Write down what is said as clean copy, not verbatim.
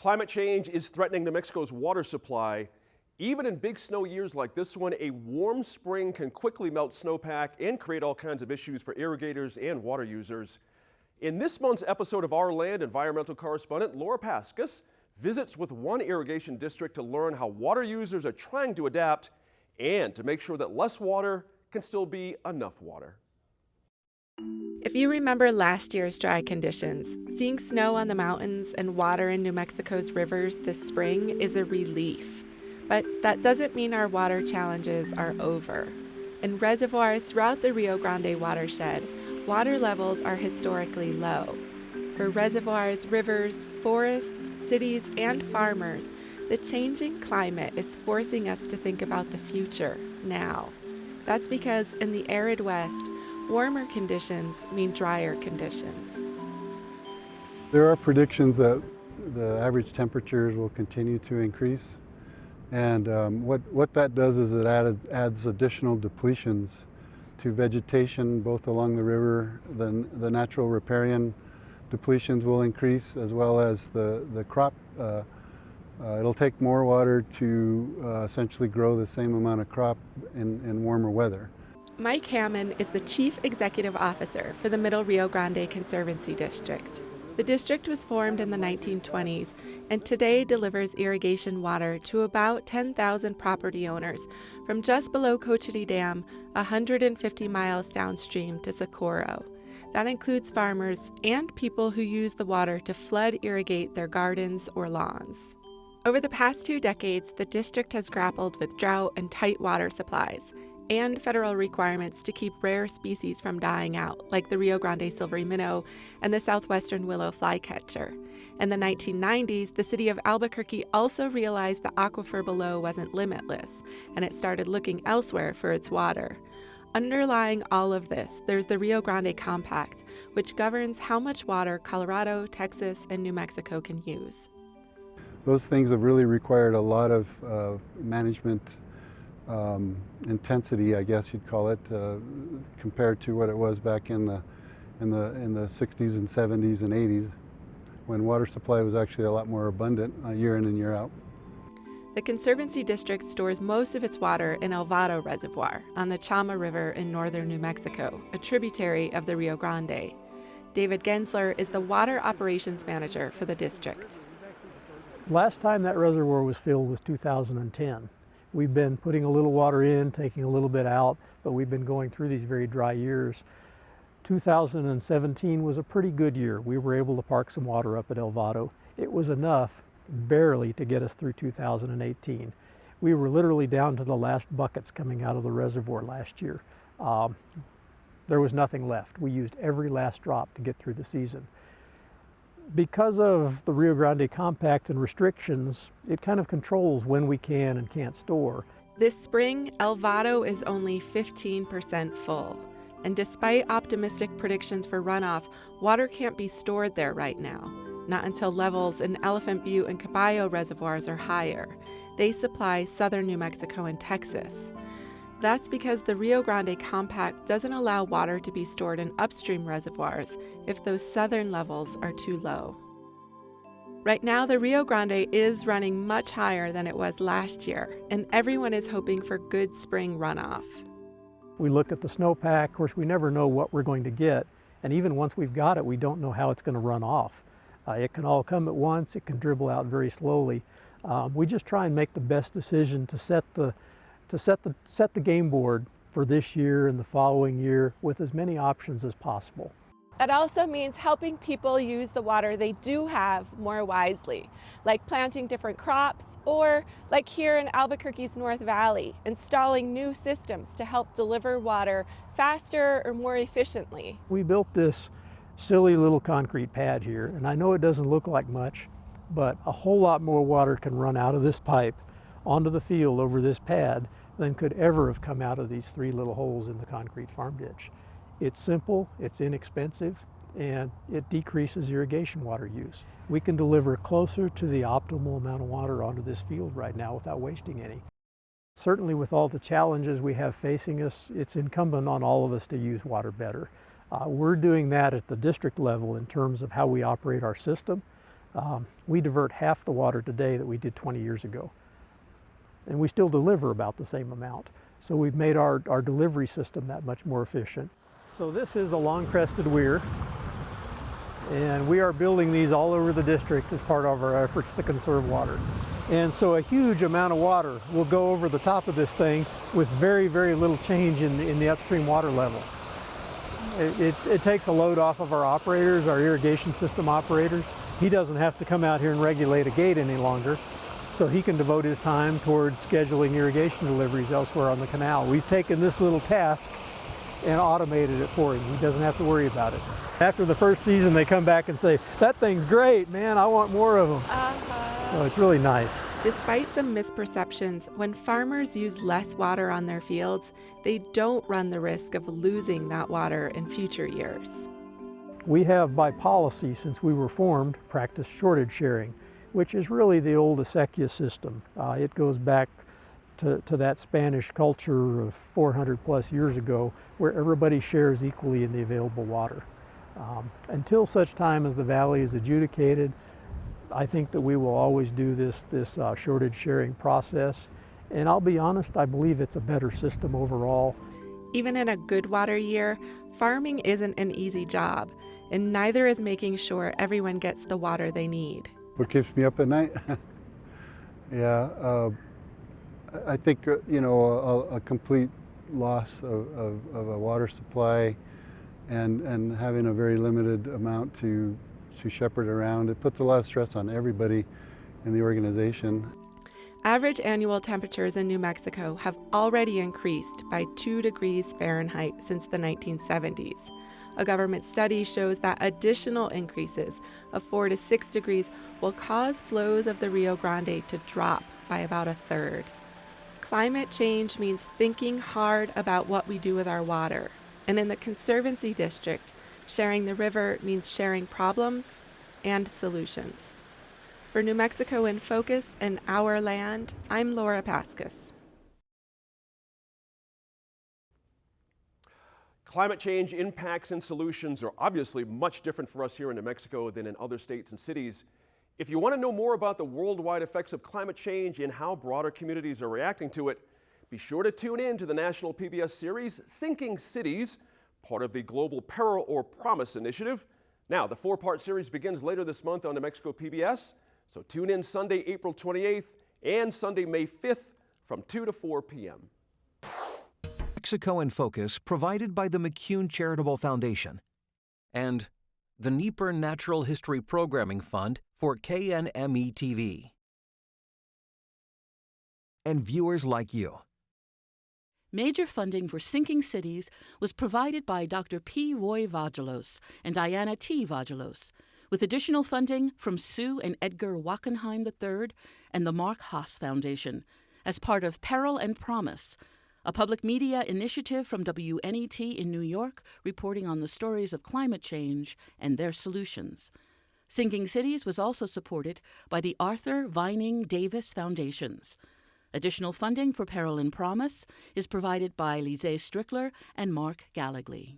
Climate change is threatening New Mexico's water supply. Even in big snow years like this one, a warm spring can quickly melt snowpack and create all kinds of issues for irrigators and water users. In this month's episode of Our Land, environmental correspondent Laura Paskus visits with one irrigation district to learn how water users are trying to adapt and to make sure that less water can still be enough water. If you remember last year's dry conditions, seeing snow on the mountains and water in New Mexico's rivers this spring is a relief. But that doesn't mean our water challenges are over. In reservoirs throughout the Rio Grande watershed, water levels are historically low. For reservoirs, rivers, forests, cities, and farmers, the changing climate is forcing us to think about the future now. That's because in the arid West, warmer conditions mean drier conditions. There are predictions that the average temperatures will continue to increase. And what that does is it adds additional depletions to vegetation, both along the river. The natural riparian depletions will increase, as well as the crop. It'll take more water to essentially grow the same amount of crop in warmer weather. Mike Hammond is the Chief Executive Officer for the Middle Rio Grande Conservancy District. The district was formed in the 1920s and today delivers irrigation water to about 10,000 property owners from just below Cochiti Dam, 150 miles downstream to Socorro. That includes farmers and people who use the water to flood irrigate their gardens or lawns. Over the past 2 decades, the district has grappled with drought and tight water supplies, and federal requirements to keep rare species from dying out, like the Rio Grande silvery minnow and the southwestern willow flycatcher. In the 1990s, the city of Albuquerque also realized the aquifer below wasn't limitless, and it started looking elsewhere for its water. Underlying all of this, there's the Rio Grande Compact, which governs how much water Colorado, Texas, and New Mexico can use. Those things have really required a lot of management intensity, I guess you'd call it, compared to what it was back in the 60s and 70s and 80s, when water supply was actually a lot more abundant year in and year out. The Conservancy District stores most of its water in El Vado Reservoir on the Chama River in northern New Mexico, a tributary of the Rio Grande. David Gensler is the water operations manager for the district. Last time that reservoir was filled was 2010. We've been putting a little water in, taking a little bit out, but we've been going through these very dry years. 2017 was a pretty good year. We were able to park some water up at El Vado. It was enough, barely, to get us through 2018. We were literally down to the last buckets coming out of the reservoir last year. There was nothing left. We used every last drop to get through the season. Because of the Rio Grande Compact and restrictions, it kind of controls when we can and can't store. This spring, El Vado is only 15% full. And despite optimistic predictions for runoff, water can't be stored there right now. Not until levels in Elephant Butte and Caballo reservoirs are higher. They supply southern New Mexico and Texas. That's because the Rio Grande Compact doesn't allow water to be stored in upstream reservoirs if those southern levels are too low. Right now, the Rio Grande is running much higher than it was last year, and everyone is hoping for good spring runoff. We look at the snowpack. Of course, we never know what we're going to get, and even once we've got it, we don't know how it's going to run off. It can all come at once. It can dribble out very slowly. We just try and make the best decision to set the game board for this year and the following year with as many options as possible. That also means helping people use the water they do have more wisely, like planting different crops, or like here in Albuquerque's North Valley, installing new systems to help deliver water faster or more efficiently. We built this silly little concrete pad here, and I know it doesn't look like much, but a whole lot more water can run out of this pipe onto the field over this pad than could ever have come out of these 3 little holes in the concrete farm ditch. It's simple, it's inexpensive, and it decreases irrigation water use. We can deliver closer to the optimal amount of water onto this field right now without wasting any. Certainly with all the challenges we have facing us, it's incumbent on all of us to use water better. We're doing that at the district level in terms of how we operate our system. We divert half the water today that we did 20 years ago. And we still deliver about the same amount. So we've made our delivery system that much more efficient. So this is a long-crested weir, and we are building these all over the district as part of our efforts to conserve water. And so a huge amount of water will go over the top of this thing with very, very little change in the upstream water level. It takes a load off of our operators, our irrigation system operators. He doesn't have to come out here and regulate a gate any longer, so he can devote his time towards scheduling irrigation deliveries elsewhere on the canal. We've taken this little task and automated it for him. He doesn't have to worry about it. After the first season, they come back and say, "That thing's great, man, I want more of them." So it's really nice. Despite some misperceptions, when farmers use less water on their fields, they don't run the risk of losing that water in future years. We have, by policy, since we were formed, practiced shortage sharing, which is really the old acequia system. It goes back to that Spanish culture of 400 plus years ago, where everybody shares equally in the available water. Until such time as the valley is adjudicated, I think that we will always do this shortage sharing process. And I'll be honest, I believe it's a better system overall. Even in a good water year, farming isn't an easy job, and neither is making sure everyone gets the water they need. What keeps me up at night? Yeah, I think, a complete loss of a water supply and having a very limited amount to shepherd around, it puts a lot of stress on everybody in the organization. Average annual temperatures in New Mexico have already increased by 2 degrees Fahrenheit since the 1970s. A government study shows that additional increases of 4 to 6 degrees will cause flows of the Rio Grande to drop by about a third. Climate change means thinking hard about what we do with our water. And in the Conservancy District, sharing the river means sharing problems and solutions. For New Mexico in Focus and Our Land, I'm Laura Paskus. Climate change impacts and solutions are obviously much different for us here in New Mexico than in other states and cities. If you want to know more about the worldwide effects of climate change and how broader communities are reacting to it, be sure to tune in to the national PBS series, Sinking Cities, part of the global Peril or Promise initiative. Now, the 4-part series begins later this month on New Mexico PBS, so tune in Sunday, April 28th and Sunday, May 5th from 2 to 4 p.m. Mexico in Focus, provided by the McCune Charitable Foundation and the Nieper Natural History Programming Fund for KNME-TV. And viewers like you. Major funding for Sinking Cities was provided by Dr. P. Roy Vagelos and Diana T. Vagelos, with additional funding from Sue and Edgar Wachenheim III and the Marc Haas Foundation, as part of Peril and Promise, a public media initiative from WNET in New York reporting on the stories of climate change and their solutions. Sinking Cities was also supported by the Arthur Vining Davis Foundations. Additional funding for Peril and Promise is provided by Lise Strickler and Marc Gallogly.